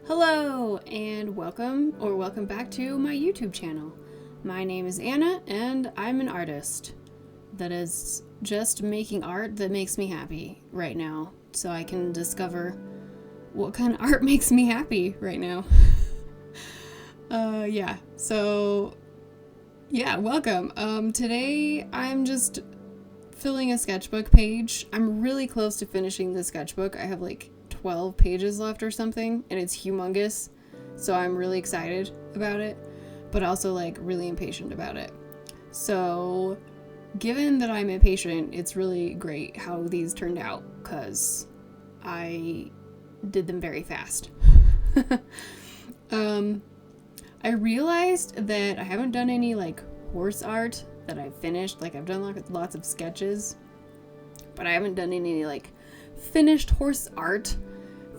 Hello and welcome back to my YouTube channel. My name is Anna and I'm an artist that is just making art that makes me happy right now, so I can discover what kind of art makes me happy right now. Welcome. Today I'm just filling a sketchbook page. I'm really close to finishing the sketchbook. I have like 12 pages left or something, and it's humongous, so I'm really excited about it, but also like really impatient about it. So given that I'm impatient, it's really great how these turned out because I did them very fast. I realized that I haven't done any like horse art that I've finished. Like I've done lots of sketches, but I haven't done any like finished horse art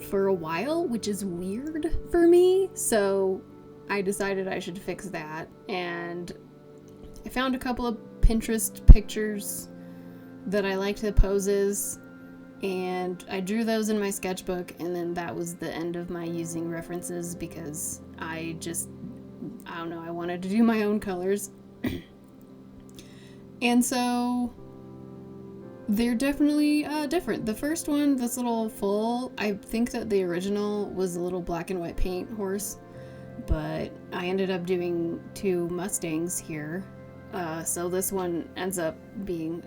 for a while, which is weird for me. So I decided I should fix that, and I found a couple of Pinterest pictures that I liked the poses, and I drew those in my sketchbook, and then that was the end of my using references because I don't know, I wanted to do my own colors. And so they're definitely different. The first one, this little foal, I think that the original was a little black and white paint horse, but I ended up doing two Mustangs here. So this one ends up being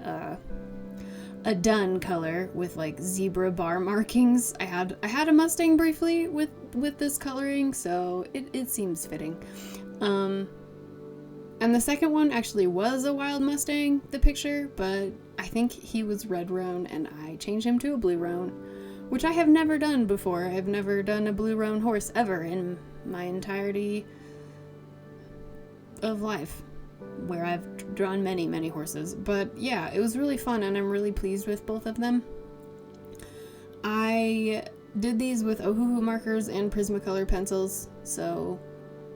a dun color with like zebra bar markings. I had a Mustang briefly with this coloring, so it seems fitting. And the second one actually was a wild Mustang, the picture, but I think he was red roan and I changed him to a blue roan, which I have never done before. I've never done a blue roan horse ever in my entirety of life, where I've drawn many, many horses. But yeah, it was really fun and I'm really pleased with both of them. I did these with Ohuhu markers and prismacolor pencils, so,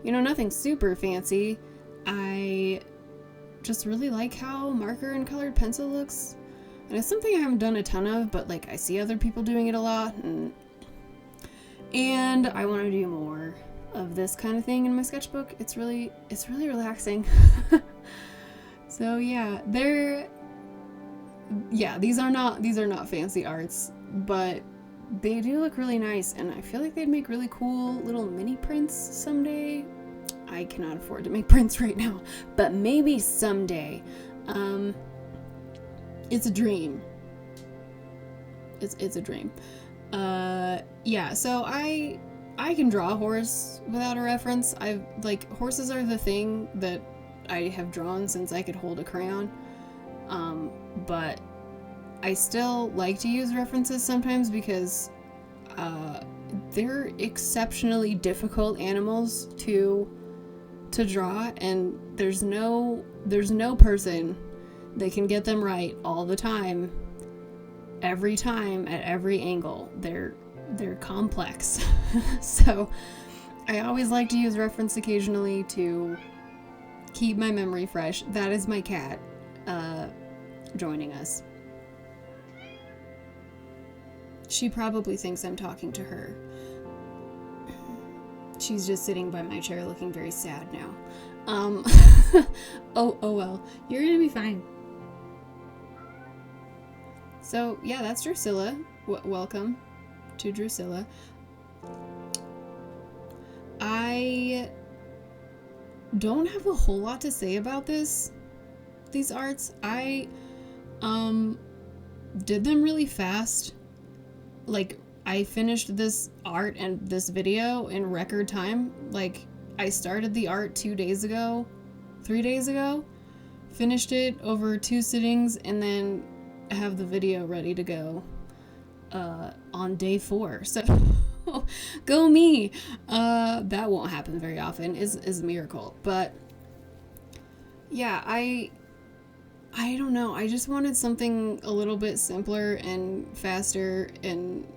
you know, nothing super fancy. I just really like how marker and colored pencil looks, and it's something I haven't done a ton of, but like I see other people doing it a lot, and I want to do more of this kind of thing in my sketchbook. It's really relaxing. So yeah, these are not fancy arts, but they do look really nice, and I feel like they'd make really cool little mini prints someday. I cannot afford to make prints right now, but maybe someday. It's a dream. It's a dream. So I can draw a horse without a reference. Horses are the thing that I have drawn since I could hold a crayon. But I still like to use references sometimes because they're exceptionally difficult animals to draw, and there's no person that can get them right all the time, every time, at every angle. They're complex. So I always like to use reference occasionally to keep my memory fresh. That is my cat joining us. She probably thinks I'm talking to her. She's just sitting by my chair looking very sad now. Oh well, you're gonna be fine. So yeah, that's Drusilla. Welcome to Drusilla. I don't have a whole lot to say about these arts. I did them really fast. Like, I finished this art and this video in record time. Like, I started the art 3 days ago, finished it over 2 sittings, and then have the video ready to go on day 4. So, go me! That won't happen very often, is a miracle. But, yeah, I don't know. I just wanted something a little bit simpler and faster and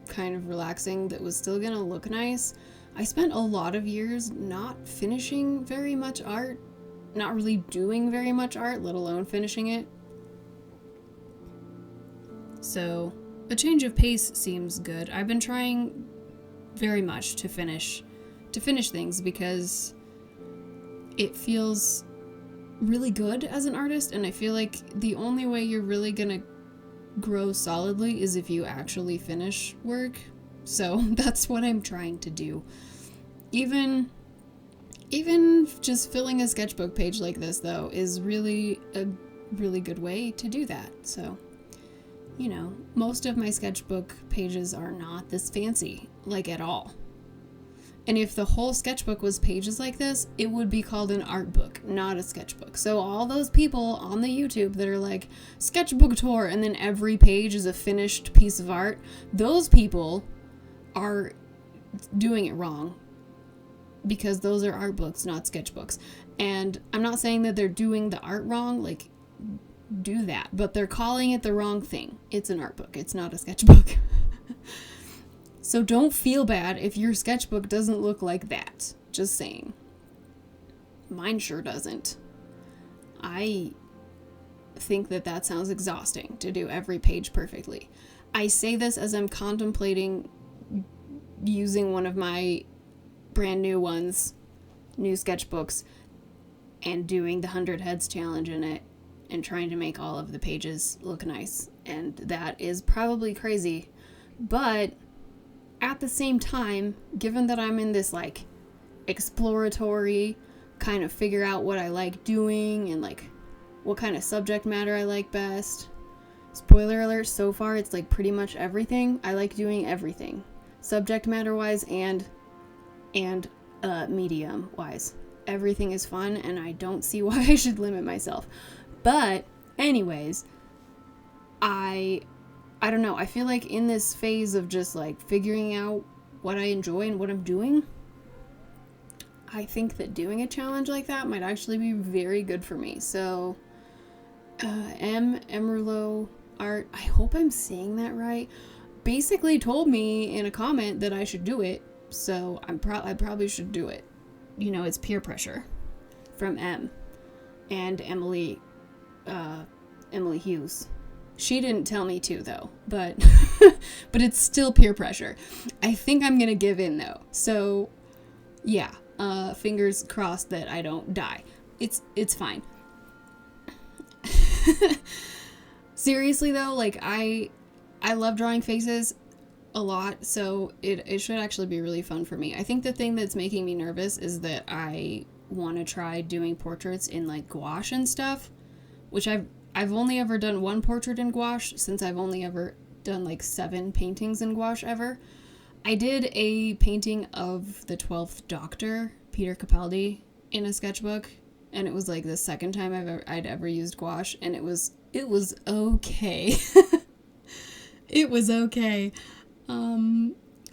kind of relaxing that was still gonna look nice. I spent a lot of years not finishing very much art, not really doing very much art, let alone finishing it. So a change of pace seems good. I've been trying very much to finish things, because it feels really good as an artist, and I feel like the only way you're really gonna grow solidly is if you actually finish work. So that's what I'm trying to do. Even just filling a sketchbook page like this, though, is really a really good way to do that. So, you know, most of my sketchbook pages are not this fancy, like, at all. And if the whole sketchbook was pages like this, it would be called an art book, not a sketchbook. So all those people on the YouTube that are like, sketchbook tour, and then every page is a finished piece of art, those people are doing it wrong, because those are art books, not sketchbooks. And I'm not saying that they're doing the art wrong, like, do that, but they're calling it the wrong thing. It's an art book, it's not a sketchbook. So don't feel bad if your sketchbook doesn't look like that. Just saying. Mine sure doesn't. I think that sounds exhausting, to do every page perfectly. I say this as I'm contemplating using one of my brand new ones, new sketchbooks, and doing the 100 Heads challenge in it, and trying to make all of the pages look nice. And that is probably crazy. But at the same time, given that I'm in this, like, exploratory kind of figure out what I like doing and, like, what kind of subject matter I like best. Spoiler alert, so far it's, like, pretty much everything. I like doing everything. Subject matter wise and medium wise. Everything is fun, and I don't see why I should limit myself. But anyways, I don't know, I feel like in this phase of just, like, figuring out what I enjoy and what I'm doing, I think that doing a challenge like that might actually be very good for me. So, Emerlo Art, I hope I'm saying that right, basically told me in a comment that I should do it, so I probably should do it. You know, it's peer pressure from M and Emily Hughes. She didn't tell me to, though, but but it's still peer pressure. I think I'm gonna give in, though. So, yeah, fingers crossed that I don't die. It's fine. Seriously, though, like, I love drawing faces a lot, so it should actually be really fun for me. I think the thing that's making me nervous is that I want to try doing portraits in, like, gouache and stuff, which I've only ever done one portrait in gouache, since I've only ever done, like, 7 paintings in gouache ever. I did a painting of the 12th Doctor, Peter Capaldi, in a sketchbook, and it was, like, the second time I'd ever used gouache, and it was okay. It was okay.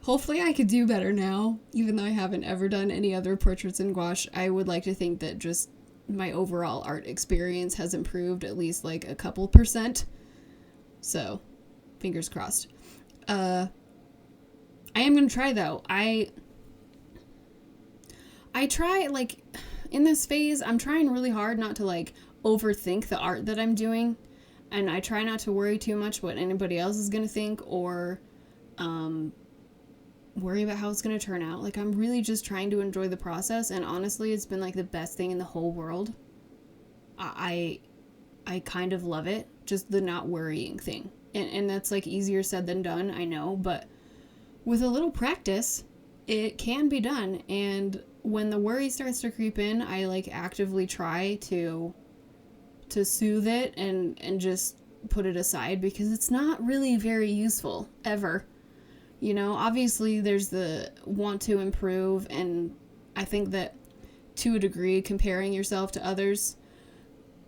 Hopefully I could do better now, even though I haven't ever done any other portraits in gouache. I would like to think that just my overall art experience has improved at least, like, a couple %. So, fingers crossed. I am gonna try, though. I try, like, in this phase, I'm trying really hard not to, like, overthink the art that I'm doing, and I try not to worry too much what anybody else is gonna think, or worry about how it's gonna turn out. Like, I'm really just trying to enjoy the process, and honestly, it's been, like, the best thing in the whole world. I kind of love it, just the not worrying thing, and that's, like, easier said than done, I know, but with a little practice, it can be done. And when the worry starts to creep in, I, like, actively try to soothe it and just put it aside, because it's not really very useful ever. You know, obviously there's the want to improve, and I think that to a degree comparing yourself to others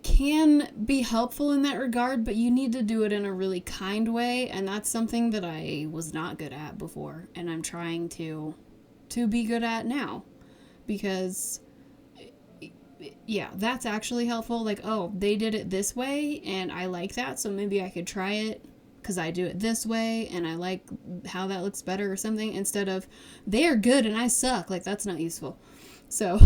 can be helpful in that regard, but you need to do it in a really kind way, and that's something that I was not good at before, and I'm trying to be good at now, because yeah, that's actually helpful. Like, oh, they did it this way and I like that, so maybe I could try it because I do it this way and I like how that looks better or something, instead of they are good and I suck. Like, that's not useful. So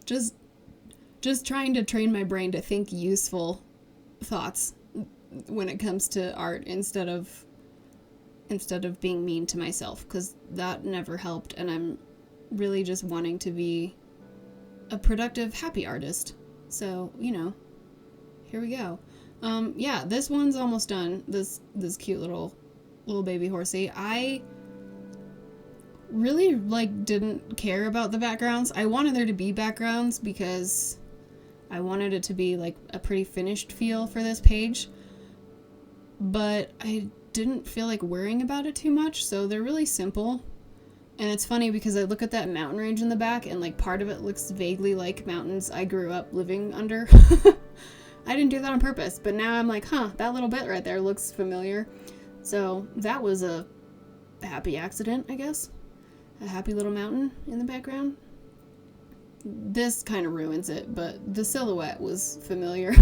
just trying to train my brain to think useful thoughts when it comes to art, instead of instead of being mean to myself, because that never helped, and I'm really just wanting to be a productive, happy artist. So, you know, here we go. Yeah, this one's almost done. This cute little baby horsey. I really, like, didn't care about the backgrounds. I wanted there to be backgrounds because I wanted it to be, like, a pretty finished feel for this page. But I didn't feel like worrying about it too much, so they're really simple. And it's funny because I look at that mountain range in the back, and, like, part of it looks vaguely like mountains I grew up living under. I didn't do that on purpose, but now I'm like, huh, that little bit right there looks familiar. So that was a happy accident, I guess. A happy little mountain in the background. This kind of ruins it, but the silhouette was familiar.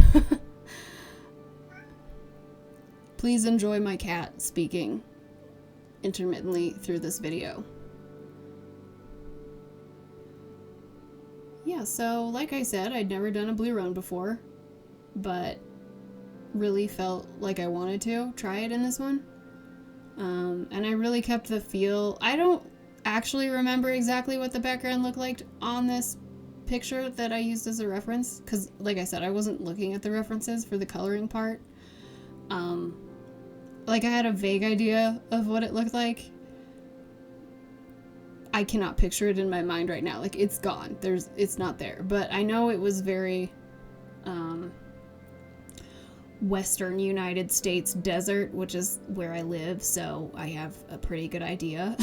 Please enjoy my cat speaking intermittently through this video. Yeah, so like I said, I'd never done a blue roan before, but really felt like I wanted to try it in this one. And I really kept the feel. I don't actually remember exactly what the background looked like on this picture that I used as a reference, because like I said, I wasn't looking at the references for the coloring part. Like I had a vague idea of what it looked like. I cannot picture it in my mind right now. Like, it's gone. It's not there. But I know it was very Western United States desert, which is where I live, so I have a pretty good idea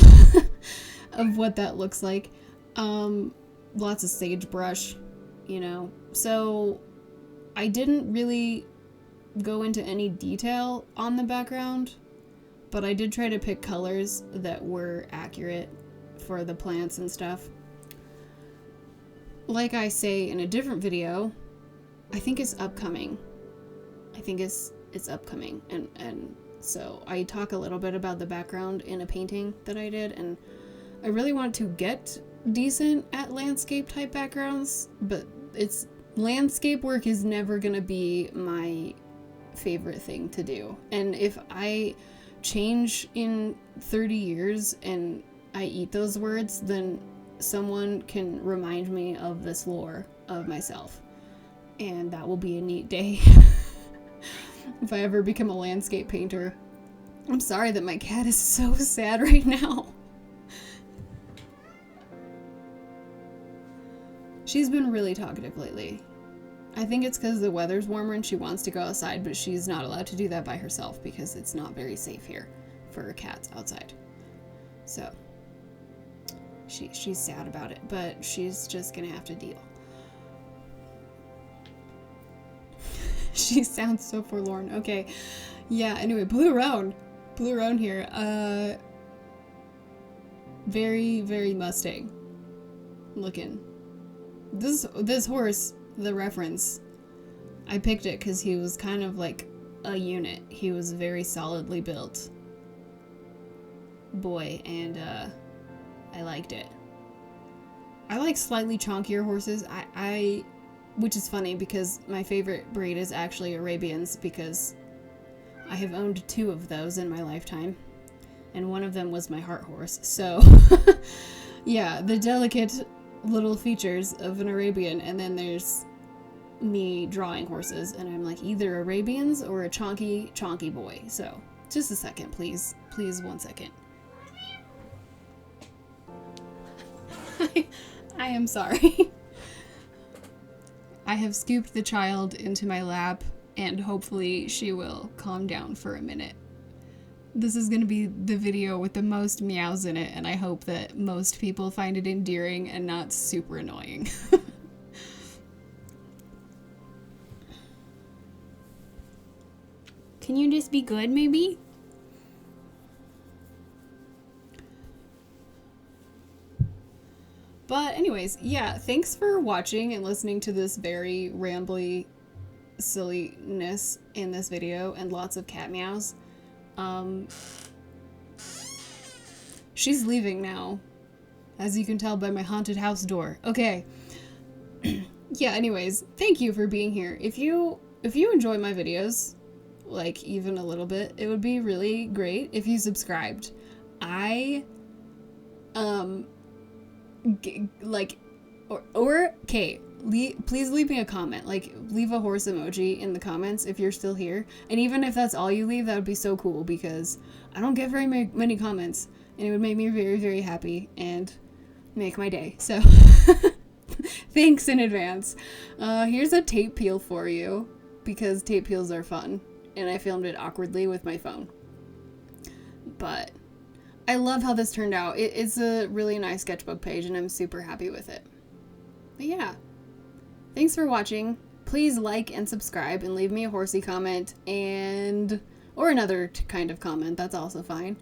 of what that looks like. Lots of sagebrush, you know. So I didn't really go into any detail on the background, but I did try to pick colors that were accurate for the plants and stuff. Like I say in a different video, I think it's upcoming. I think it's upcoming, and so I talk a little bit about the background in a painting that I did, and I really want to get decent at landscape type backgrounds, but landscape work is never gonna be my favorite thing to do. And if I change in 30 years and I eat those words, then someone can remind me of this lore of myself, and that will be a neat day. If I ever become a landscape painter. I'm sorry that my cat is so sad right now. She's been really talkative lately. I think it's because the weather's warmer and she wants to go outside, but she's not allowed to do that by herself because it's not very safe here for cats outside. So she's sad about it, but she's just gonna have to deal. She sounds so forlorn. Okay. Yeah, anyway, Blue Roan here. Very, very Mustang looking. This horse, the reference, I picked it because he was kind of like a unit. He was a very solidly built boy, and I liked it. I like slightly chonkier horses. Which is funny because my favorite breed is actually Arabians, because I have owned 2 of those in my lifetime, and one of them was my heart horse. So yeah, the delicate little features of an Arabian, and then there's me drawing horses, and I'm like either Arabians or a chonky boy. So just a second, please 1 second. I am sorry. I have scooped the child into my lap, and hopefully she will calm down for a minute. This is going to be the video with the most meows in it, and I hope that most people find it endearing and not super annoying. Can you just be good, maybe? But anyways, yeah, thanks for watching and listening to this very rambly silliness in this video, and lots of cat meows. She's leaving now, as you can tell by my haunted house door. Okay. Yeah, anyways, thank you for being here. If you enjoy my videos, like even a little bit, it would be really great if you subscribed. I okay, please leave me a comment. Like, leave a horse emoji in the comments if you're still here. And even if that's all you leave, that would be so cool, because I don't get very many comments, and it would make me very, very happy and make my day. So thanks in advance. Here's a tape peel for you, because tape peels are fun, and I filmed it awkwardly with my phone. But I love how this turned out. It's a really nice sketchbook page, and I'm super happy with it. But yeah, thanks for watching. Please like and subscribe and leave me a horsey comment, or another kind of comment. That's also fine.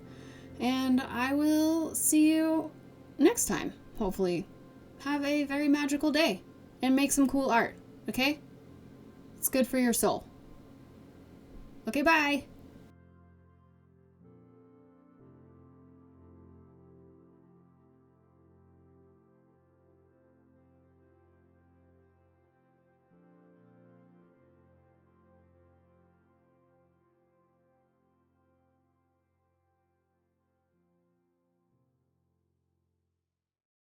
And I will see you next time. Hopefully, have a very magical day and make some cool art. Okay? It's good for your soul. Okay, bye.